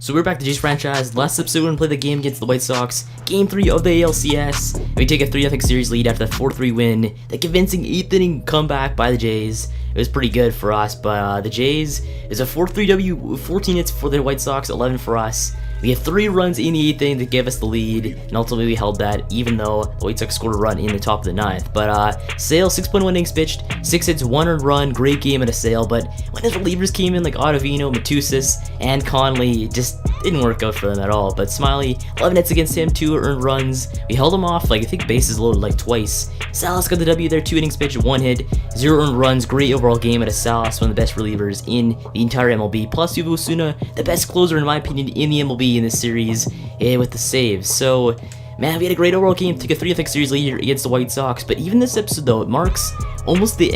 So we're back to Jays franchise. Last episode, we're going to play the game against the White Sox. Game 3 of the ALCS. And we take a 3-0 series lead after the 4-3 win. The convincing 8th inning comeback by the Jays. It was pretty good for us, but the Jays is a 4-3 W, 14 hits for the White Sox, 11 for us. We had 3 runs in the 8th inning to give us the lead, and ultimately we held that, even though the White Sox scored a run in the top of the 9th. But Sale, 6.1 innings pitched, 6 hits, 1 earned run, great game at a Sale, but when his relievers came in like Ottavino, Matusas, and Conley, it just didn't work out for them at all. But Smiley, 11 hits against him, 2 earned runs. We held him off, like I think bases loaded like twice. Salas got the W there, 2 innings pitched, 1 hit, 0 earned runs, great overall game at a Salas, one of the best relievers in the entire MLB. Plus Yuvu Osuna, the best closer in my opinion in the MLB in this series, with the saves. So man, we had a great overall game, took a 3-0 series lead against the White Sox. But even this episode though, it marks almost the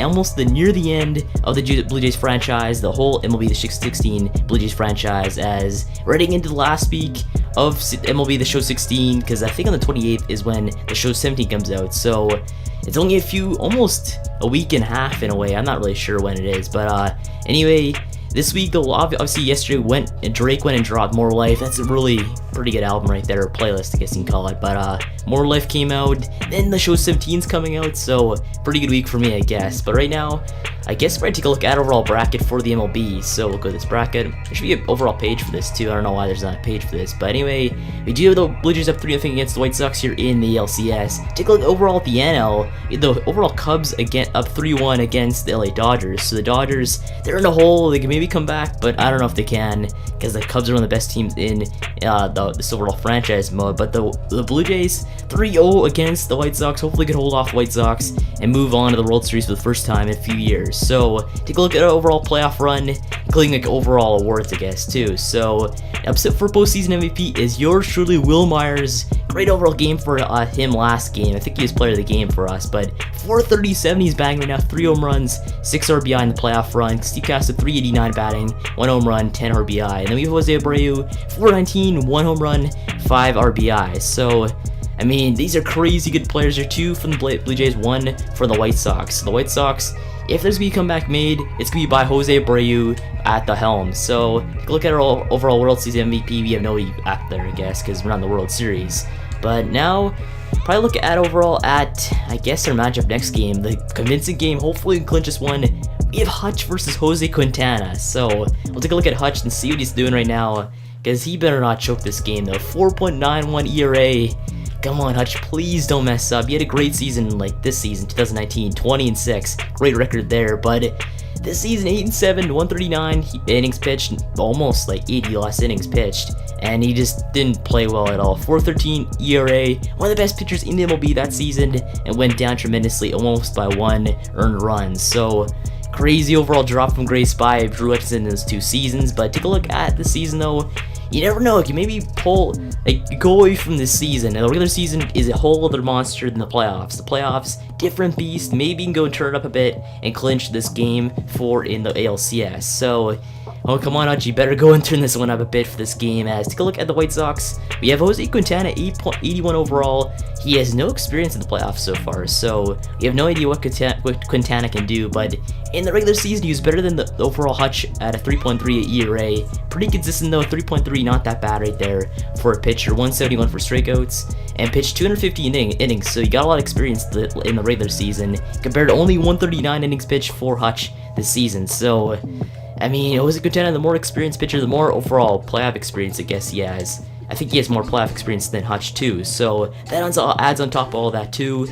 near the end of the Blue Jays franchise, the whole MLB The 16 Blue Jays franchise, as we're heading into the last week of MLB The Show 16, because I think on the 28th is when the Show 17 comes out. So it's only almost a week and a half in a way. I'm not really sure when it is, but anyway, this week though, obviously yesterday Drake went and dropped More Life. That's a really pretty good album right there, or playlist I guess you can call it. But More Life came out, then the Show 17's coming out, so pretty good week for me I guess. But right now, I guess we're gonna take a look at overall bracket for the MLB. So we'll go to this bracket. There should be an overall page for this too. I don't know why there's not a page for this, but anyway, we do have the Blue Jays up 3-0 against the White Sox here in the ALCS. Take a look overall at the NL. The overall Cubs again up 3-1 against the LA Dodgers. So the Dodgers, they're in a hole. They can maybe come back, but I don't know if they can, because the Cubs are one of the best teams in this overall franchise mode. But the Blue Jays 3-0 against the White Sox. Hopefully can hold off the White Sox and move on to the World Series for the first time in a few years. So take a look at our overall playoff run, including like overall awards I guess too. So upset for postseason MVP is yours truly, Will Myers. Great overall game for him last game. I think he was player of the game for us, but 437 he's batting right now, 3 home runs, 6 RBI in the playoff run. Steve Castro 389 batting, 1 home run, 10 RBI. And then we have Jose Abreu 419, 1 home run, 5 RBI. So I mean, these are crazy good players. There are 2 from the Blue Jays, 1 for the White Sox. The White Sox, if there's gonna be a comeback made, it's gonna be by Jose Abreu at the helm. So take a look at our overall World Series MVP. We have nobody up there, I guess, because we're not in the World Series. But now, probably look at overall at, I guess, our matchup next game, the convincing game. Hopefully we can clinch this one. We have Hutch versus Jose Quintana. So we'll take a look at Hutch and see what he's doing right now, because he better not choke this game though. 4.91 ERA. Come on, Hutch, please don't mess up. You had a great season like this season, 2019, 20-6, great record there. But this season, 8-7, 139 innings pitched, almost like 80 less innings pitched, and he just didn't play well at all. 4.13 ERA, one of the best pitchers in the MLB that season, and went down tremendously, almost by 1 earned run. So crazy overall drop from Gray Spy, Drew Hutchinson in those 2 seasons. But take a look at the season though. You never know, you can maybe go away from this season. And the regular season is a whole other monster than the playoffs. The playoffs, different beast. Maybe you can go and turn it up a bit and clinch this game in the ALCS. So, oh come on, Hutch, you better go and turn this one up a bit for this game. As take a look at the White Sox. We have Jose Quintana, 8.81 overall. He has no experience in the playoffs so far, so we have no idea what Quintana can do. But in the regular season, he was better than the overall Hutch at a 3.3 ERA. Pretty consistent though, 3.3, not that bad right there for a pitcher. 171 for strikeouts, and pitched 250 innings, so you got a lot of experience in the regular season, compared to only 139 innings pitched for Hutch this season. So I mean, Jose Quintana, the more experienced pitcher, the more overall playoff experience I guess he has. I think he has more playoff experience than Hutch too, so that adds on top of all that too.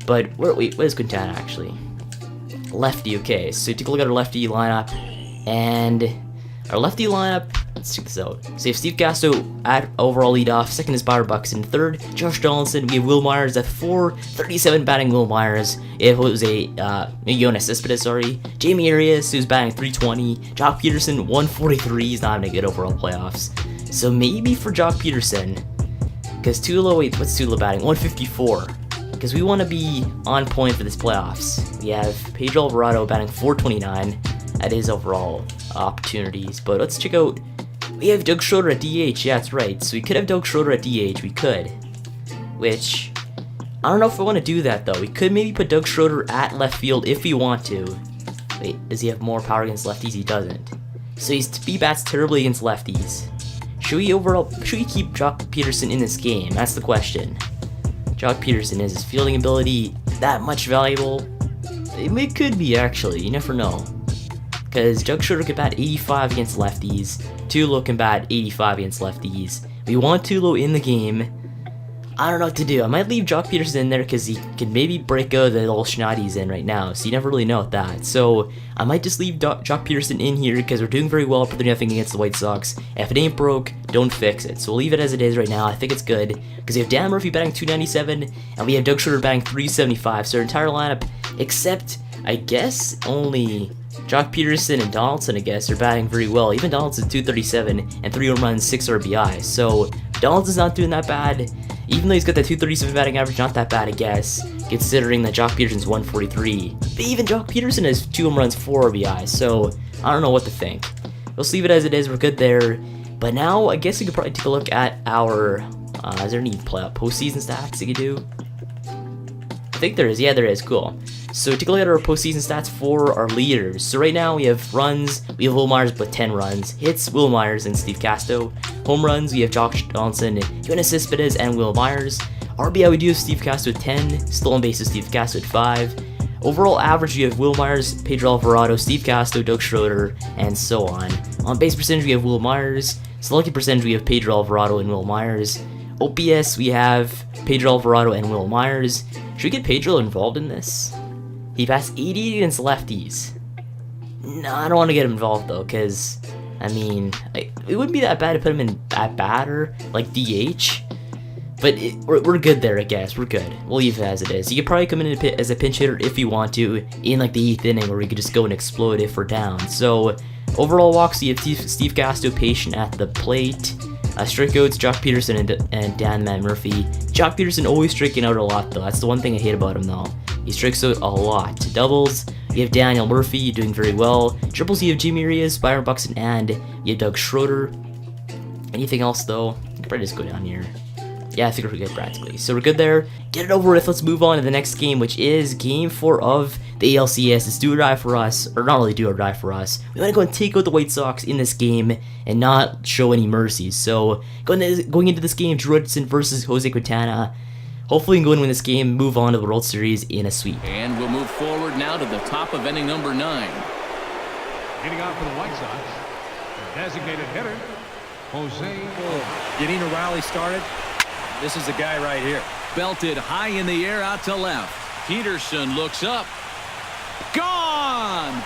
But wait, what is Quintana actually? Lefty, okay, so take a look at our lefty lineup, and our lefty lineup, let's check this out. So you have Steve Castro at overall leadoff, second is Byron Buxton, third Josh Donaldson, we have Will Myers at 437 batting Will Myers. It was Jonas Cespedes, Jamie Arias, who's batting 320, Jock Peterson 143, he's not having a good overall playoffs. So maybe for Jock Peterson, because what's Tulo batting? 154. Because we want to be on point for this playoffs. We have Pedro Alvarado batting 429 at his overall opportunities. But let's check out, we have Doug Schroeder at DH, yeah that's right. So we could have Doug Schroeder at DH, we could. Which, I don't know if I want to do that though. We could maybe put Doug Schroeder at left field if we want to. Wait, does he have more power against lefties? He doesn't. So he bats terribly against lefties. Should we keep Jock Peterson in this game? That's the question. Jock Peterson, is his fielding ability that much valuable? It could be, actually. You never know. Because Doug Schroeder can bat 85 against lefties. Tulo can bat 85 against lefties. We want Tulo in the game. I don't know what to do. I might leave Jock Peterson in there because he can maybe break out the little schneid he's in right now. So you never really know with that. So I might just leave Jock Peterson in here because we're doing very well for 3-0 against the White Sox. If it ain't broke, don't fix it. So we'll leave it as it is right now. I think it's good because we have Dan Murphy batting 297 and we have Doug Schroeder batting 375. So our entire lineup, except I guess only Jock Peterson and Donaldson, I guess, are batting very well. Even Donaldson 237 and 3 home runs, 6 RBI. So Donaldson's not doing that bad. Even though he's got that 237 batting average, not that bad, I guess, considering that Jock Peterson's 143. But even Jock Peterson has 2 home runs, 4 RBI, so I don't know what to think. We'll leave it as it is, we're good there. But now, I guess we could probably take a look at our, is there any postseason stats you could do? I think there is, yeah there is, cool. So take a look at our postseason stats for our leaders. So right now we have runs, we have Will Myers with 10 runs, hits, Will Myers and Steve Casto. Home runs, we have Josh Donaldson, Yoenis Cespedes, and Will Myers. RBI, we do have Steve Casto with 10, stolen bases, Steve Casto with 5. Overall average, we have Will Myers, Pedro Alvarado, Steve Casto, Doug Schroeder, and so on. On base percentage, we have Will Myers. Slugging percentage, we have Pedro Alvarado and Will Myers. OPS, we have Pedro Alvarado and Will Myers. Should we get Pedro involved in this? He passed 80 against lefties. No, I don't want to get him involved though, because, I mean, it wouldn't be that bad to put him in at batter, like DH. But we're good there, I guess. We're good. We'll leave it as it is. You could probably come in as a pinch hitter if you want to, in like the 8th inning, where we could just go and explode if we're down. So, overall walks, you have Steve Casto patient at the plate. Strikeouts, Jock Peterson and Dan Murphy. Jock Peterson always striking out a lot though. That's the one thing I hate about him though. He strikes out a lot. Doubles, you have Daniel Murphy doing very well. Triples, you have Jimmy Arias, Byron Buxton, and you have Doug Schroeder. Anything else though? I could probably just go down here. Yeah, I think we're good practically. So we're good there. Get it over with. Let's move on to the next game, which is Game 4 of the ALCS. It's do or die for us, or not really do or die for us. We want to go and take out the White Sox in this game and not show any mercies. So going into this game, Drew Hudson versus Jose Quintana. Hopefully we can go and win this game, move on to the World Series in a sweep. And we'll move forward now to the top of inning number 9. Getting out for the White Sox, the designated hitter, Jose. Getting a rally started. This is the guy right here. Belted high in the air out to left. Peterson looks up. Gone!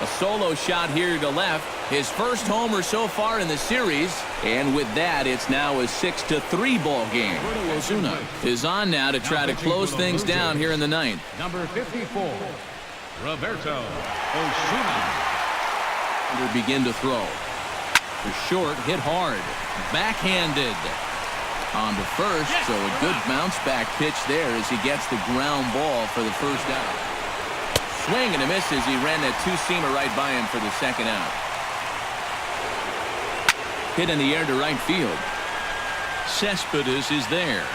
A solo shot here to left. His first homer so far in the series. And with that, it's now a 6-3 ball game. Ozuna is on now to try to close things down here in the 9th. Number 54, Roberto Osuna. Begin to throw. The short hit hard. Backhanded. On to first, so a good bounce back pitch there as he gets the ground ball for the first out. Swing and a miss as he ran that two-seamer right by him for the second out. Hit in the air to right field. Cespedes is there.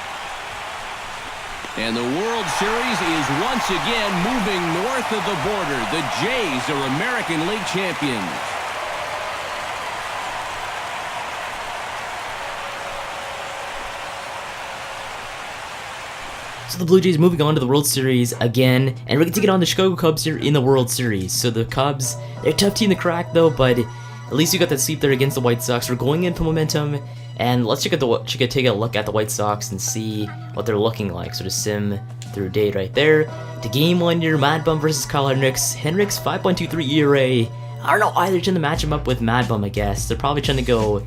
And the World Series is once again moving north of the border. The Jays are American League champions. So the Blue Jays moving on to the World Series again, and we're going to take it on the Chicago Cubs here in the World Series. So the Cubs, they're a tough team to crack though, but at least you got that sweep there against the White Sox. We're going in for momentum, and let's take a look at the White Sox and see what they're looking like. So to sim through date right there. To game 1 here, Mad Bum versus Kyle Hendricks. Hendricks 5.23 ERA. I don't know why they're trying to match him up with Mad Bum, I guess. They're probably trying to go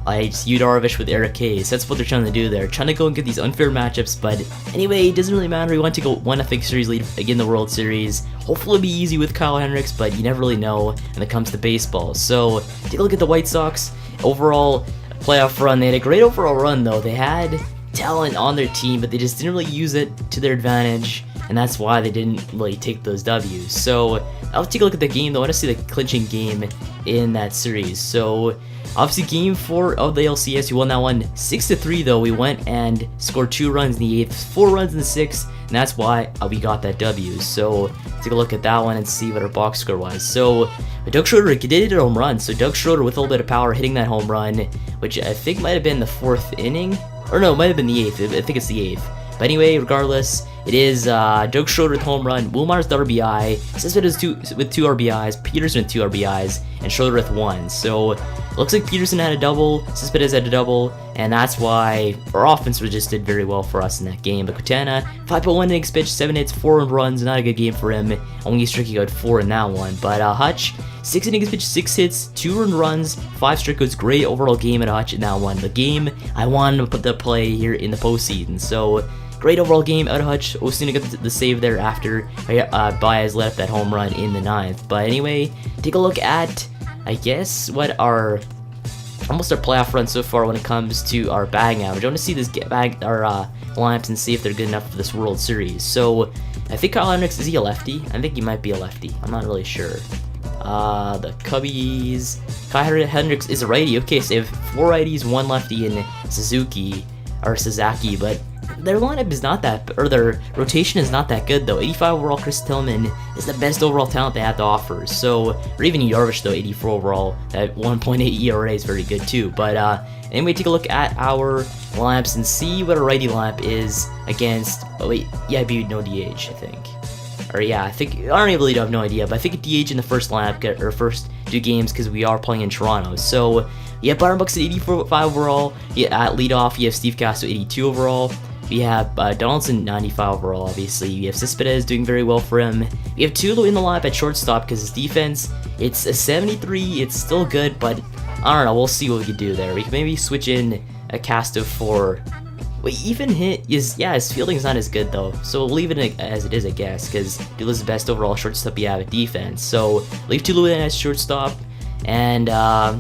Yu Darvish with Eric Hayes. That's what they're trying to do there. Trying to go and get these unfair matchups, but anyway, it doesn't really matter. We want to go 1-0 series lead again in the World Series. Hopefully it'll be easy with Kyle Hendricks, but you never really know when it comes to baseball. So, take a look at the White Sox. Overall playoff run. They had a great overall run though. They had talent on their team, but they just didn't really use it to their advantage. and that's why they didn't really take those W's. So I'll take a look at the game though. I want to see the clinching game in that series. So obviously game 4 of the ALCS, we won that one 6-3 though. We went and scored 2 runs in the 8th, 4 runs in the 6th, and that's why we got that W. So take a look at that one and see what our box score was. So Doug Schroeder did hit a home run. So Doug Schroeder with a little bit of power hitting that home run, which I think might have been the 4th inning. Or no, it might have been the 8th. I think it's the 8th. But anyway, regardless, it is Doug Schroeder with home run, Will Myers with RBI, Cespedes with 2 RBIs, Peterson with 2 RBIs, and Schroeder with 1. So it looks like Peterson had a double, Cespedes had a double, and that's why our offense just did very well for us in that game. But Quintana, 5.1 innings pitched, 7 hits, 4 earned runs, not a good game for him. Only striking out 4 in that one. But Hutch, 6 innings pitched, 6 hits, 2 earned runs, 5 strikeouts. Great overall game at Hutch in that one. The game I wanted to put the play here in the postseason. So great overall game out of Hutch. Osuna got the save there after Baez let up that home run in the 9th. But anyway, take a look at, I guess, what our almost our playoff run so far when it comes to our batting average. I want to see this our lineups and see if they're good enough for this World Series. So I think Kyle Hendricks, is he a lefty? I think he might be a lefty. I'm not really sure. The Cubbies, Kyle Hendricks is a righty. Okay, so they have 4 righties, 1 lefty in Sasaki, but their lineup is not that, or their rotation is not that good though. 85 overall, Chris Tillman is the best overall talent they have to offer. So, or even Yarvish though, 84 overall, that 1.8 ERA is very good too. But anyway, take a look at our lineups and see what a righty lineup is against. Oh wait, yeah, it'd be no DH, I think. Or yeah, I don't really have no idea, but I think a DH in the first lineup or first 2 games because we are playing in Toronto. So you have Byron Buxton 84 overall. At leadoff, you have Steve Castro 82 overall. We have Donaldson 95 overall, obviously. We have Cespedes doing very well for him. We have Tulo in the lineup at shortstop because his defense, it's a 73. It's still good, but I don't know. We'll see what we can do there. We can maybe switch in a Castro for. Wait, even his fielding's not as good though. So we'll leave it as it is, I guess, because Tulo's the best overall shortstop we have at defense. So leave Tulo in as shortstop. And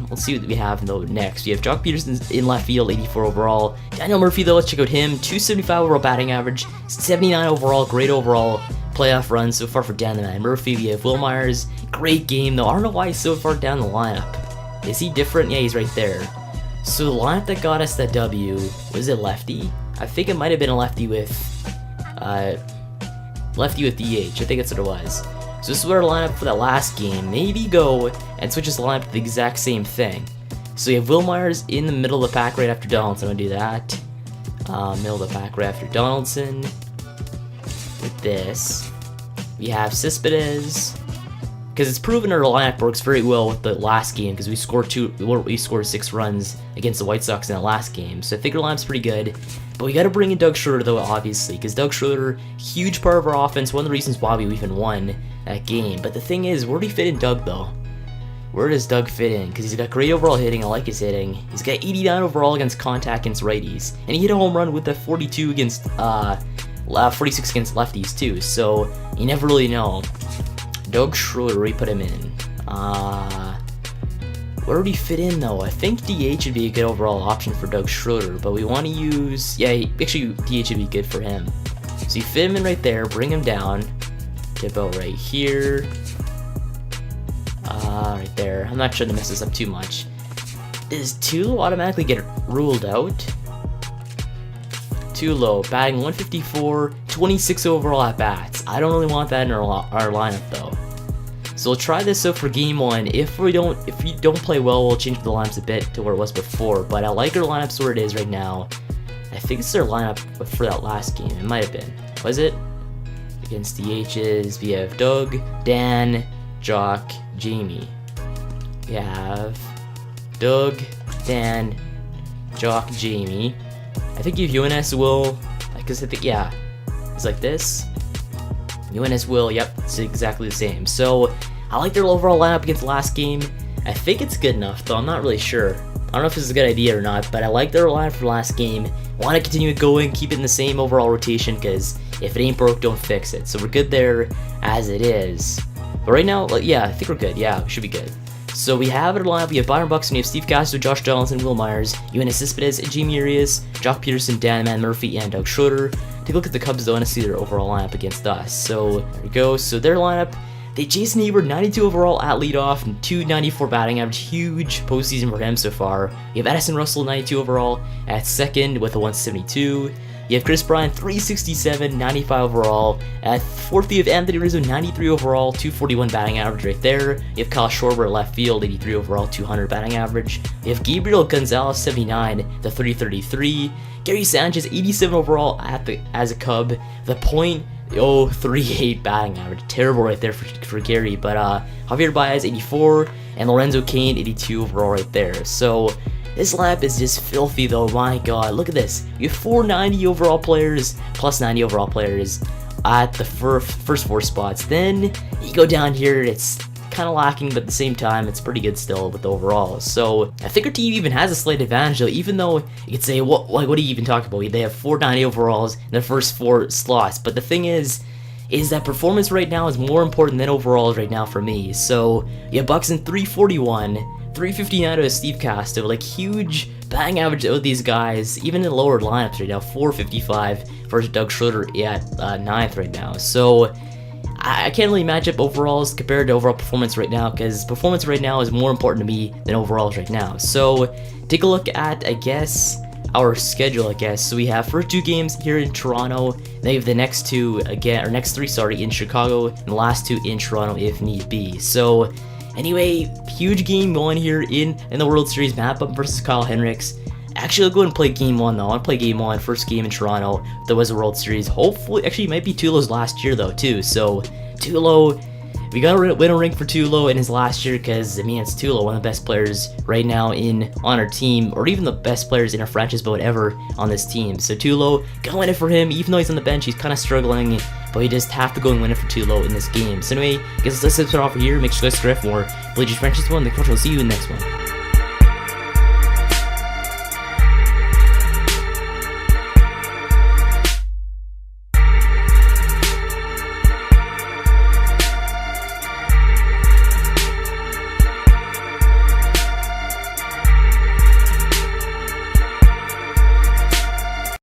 let's see what we have though next. We have Jock Peterson in left field, 84 overall. Daniel Murphy though, let's check out him. 275 overall batting average, 79 overall, great overall playoff run so far for Dan the Man Murphy. We have Will Myers, great game though. I don't know why he's so far down the lineup. Is he different? Yeah, he's right there. So the lineup that got us that W, was it lefty? I think it might have been a lefty with DH. I think that's what it was. So this is what our lineup for that last game. Maybe go and switch this lineup to the exact same thing. So we have Will Myers in the middle of the pack right after Donaldson. I'm gonna do that. Middle of the pack right after Donaldson. With this, we have Cespedes. Because it's proven our lineup works very well with the last game. Because we scored 6 runs against the White Sox in that last game. So I think our lineup's pretty good. But we got to bring in Doug Schroeder though, obviously, because Doug Schroeder, huge part of our offense, one of the reasons why we even won that game. But the thing is, where do you fit in Doug though? Where does Doug fit in? Because he's got great overall hitting, I like his hitting. He's got 89 overall against contact against righties, and he hit a home run with a 42 against 46 against lefties too. So you never really know. Doug Schroeder, we put him in. Where would he fit in though? I think DH would be a good overall option for Doug Schroeder, but we want to use, actually DH would be good for him. So you fit him in right there, bring him down to about right here. Right there. I'm not trying to mess this up too much. Does Tulo automatically get ruled out? Tulo, batting 154, 26 overall at bats. I don't really want that in our lineup though. So we'll try this out for game 1. If we don't play well, we'll change the lineups a bit to where it was before. But I like our lineups where it is right now. I think it's our lineup for that last game. It might have been. Was it? Against the H's, we have Doug, Dan, Jock, Jamie. We have Doug, Dan, Jock, Jamie. I think if UNS will, because I think, yeah, it's like this. UNS will, yep, it's exactly the same. So I like their overall lineup against the last game. I think it's good enough, though I'm not really sure. I don't know if this is a good idea or not, but I like their lineup for the last game. Want to continue it going, keep it in the same overall rotation, because if it ain't broke, don't fix it. So we're good there as it is. But right now, yeah, I think we're good. Yeah, we should be good. So we have our lineup. We have Byron Buxton, we have Steve Castro, Josh Donaldson, Will Myers, UNS Cespedes, Jamie Urias, Jock Peterson, Dan Man Murphy, and Doug Schroeder. take a look at the Cubs though and see their overall lineup against us. So there we go. So their lineup, they Jason Heyward 92 overall at leadoff and 294 batting average, huge postseason for him so far. You have Addison Russell 92 overall at second with a 172. You have Chris Bryant 367, 95 overall. At fourth, you have Anthony Rizzo 93 overall, 241 batting average right there. You have Kyle Schwarber at left field 83 overall, 200 batting average. You have Gabriel Gonzalez 79, the 333. Gary Sanchez 87 overall as a Cub, the .038 batting average. Terrible right there for Gary, but Javier Baez 84 and Lorenzo Cain 82 overall right there. So this lineup is just filthy though, my god, look at this. You have 490 overall players, plus 90 overall players at the first 4 spots. Then you go down here, it's kind of lacking, but at the same time, it's pretty good still with the overall. So I think our team even has a slight advantage though, even though you could say, what are you even talking about? They have 490 overalls in the first 4 slots, but the thing is that performance right now is more important than overalls right now for me. So you have Buxton 341, 359 to Steve Casto, like huge batting average out of these guys, even in the lower lineups right now, 455 versus Doug Schroeder at 9th right now. So I can't really match up overalls compared to overall performance right now, because performance right now is more important to me than overalls right now. So take a look at, I guess, our schedule, I guess. So we have first 2 games here in Toronto, then we have the next 2 again, or next 3, sorry, in Chicago, and the last 2 in Toronto if need be. So anyway, huge game going here in the World Series, Matt Bum versus Kyle Hendricks. Actually, I'll go ahead and play game 1 though. I want to play game 1, first game in Toronto. That was a World Series. Hopefully, actually, it might be Tulo's last year though too. So Tulo, we got to win a ring for Tulo in his last year, because I mean it's Tulo, one of the best players right now on our team, or even the best players in our franchise, but whatever on this team. So Tulo, gotta win it for him. Even though he's on the bench, he's kind of struggling, but we just have to go and win it for Tulo in this game. So anyway, I guess let's start off here. Make sure you guys subscribe for more Bleachers Franchise 1. We'll see you in the next one.